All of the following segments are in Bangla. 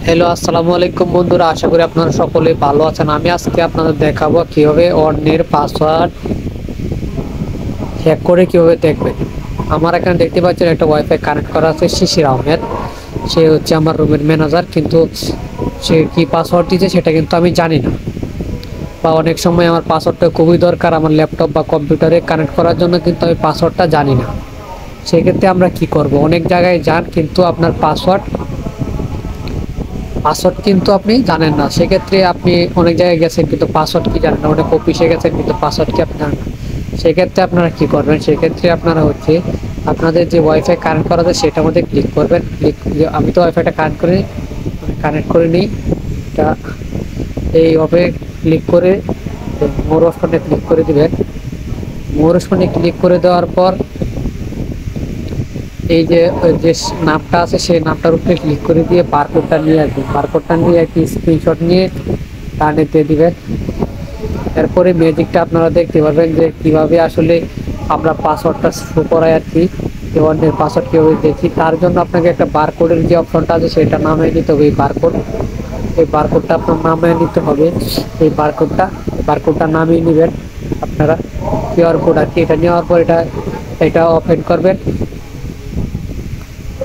হ্যালো, আসসালামু আলাইকুম বন্ধুরা। আশা করি আপনারা সকলে ভালো আছেন। আমি আজকে আপনাদের দেখাবো কিভাবে অন্যের পাসওয়ার্ড হ্যাক করে কিভাবে দেখবেন। আমার এখানে দেখতে পাচ্ছেন একটা ওয়াইফাই কানেক্ট করা আছে শিশির আহমেদ। সে হচ্ছে আমার রুমের ম্যানেজার, কিন্তু সে কি পাসওয়ার্ড দিয়েছে সেটা কিন্তু আমি জানি না। বা অনেক সময় আমার পাসওয়ার্ডটা খুবই দরকার আমার ল্যাপটপ বা কম্পিউটারে কানেক্ট করার জন্য, কিন্তু আমি পাসওয়ার্ডটা জানি না। সেক্ষেত্রে আমরা কি করব, অনেক জায়গায় যান কিন্তু আপনার পাসওয়ার্ড পাসওয়ার্ড কিন্তু আপনি জানেন না। সেক্ষেত্রে আপনি অনেক জায়গায় গেছেন কিন্তু পাসওয়ার্ড কি জানেন না, অনেক অফিসে গেছেন কিন্তু পাসওয়ার্ড কি আপনি জানেন না। সেক্ষেত্রে আপনারা কি করবেন, সেক্ষেত্রে আপনারা হচ্ছে আপনাদের যে ওয়াইফাই কানেক্ট করা যায় সেটার মধ্যে ক্লিক করবেন। আমি তো ওয়াইফাইটা কানেক্ট করে নিই। এটা এইভাবে ক্লিক করে মোর অপশনে ক্লিক করে দিবেন। মোর অপশনে ক্লিক করে দেওয়ার পর এই যে যে নামটা আছে সেই নামটার উপরে ক্লিক করে দিয়ে বারকোডটা নিয়ে আসবেন। বারকোডটা নিয়ে একটি স্ক্রিনশট নিয়ে টানে দিয়ে দিবেন। এরপরে ম্যাজিকটা আপনারা দেখতে পারবেন যে কিভাবে আসলে আমরা পাসওয়ার্ডটা শো করাই আর কি, অন্যের পাসওয়ার্ড কীভাবে দেখি। তার জন্য আপনাকে একটা বারকোডের যে অপশনটা আছে সেটা নামিয়ে নিতে হবে। এই বারকোডটা আপনার নামিয়ে নিতে হবে। এই বারকোডটা নামিয়ে নেবেন আপনারা। কিউআর কোড আর কি, এটা নেওয়ার পর এটা ওপেন করবেন।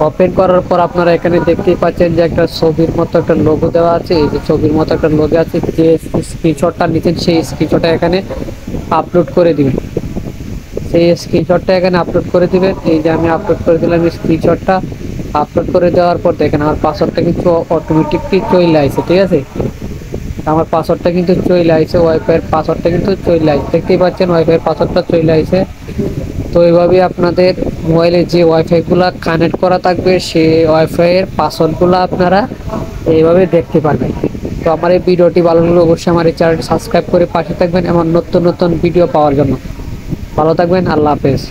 ওপেন করার পর আপনারা এখানে দেখতেই পাচ্ছেন যে একটা ছবির মতো একটা লোগো দেওয়া আছে। এই যে ছবির মতো একটা লোগো আছে, যে স্ক্রিনশটটা নিচ্ছেন সেই স্ক্রিনশটটা এখানে আপলোড করে দিবেন। সেই স্ক্রিনশটটা এখানে আপলোড করে দিবেন। এই যে আমি আপলোড করে দিলাম স্ক্রিনশটটা। আপলোড করে দেওয়ার পর দেখেন আমার পাসওয়ার্ডটা কিন্তু অটোমেটিকলি চলে আসছে। ঠিক আছে, আমার পাসওয়ার্ডটা কিন্তু চলে আসছে, ওয়াইফাইয়ের পাসওয়ার্ডটা কিন্তু চলে আসছে। দেখতেই পাচ্ছেন ওয়াইফাইয়ের পাসওয়ার্ডটা চলে আসছে। তো এইভাবে আপনাদের মোবাইলে যে ওয়াইফাইগুলো কানেক্ট করা থাকবে সেই ওয়াইফাইয়ের পাসওয়ার্ডগুলো আপনারা এইভাবে দেখতে পারবেন। তো আমার এই ভিডিওটি ভালো লাগলে অবশ্যই আমার এই চ্যানেলটি সাবস্ক্রাইব করে পাশে থাকবেন এমন নতুন নতুন ভিডিও পাওয়ার জন্য। ভালো থাকবেন, আল্লাহ হাফেজ।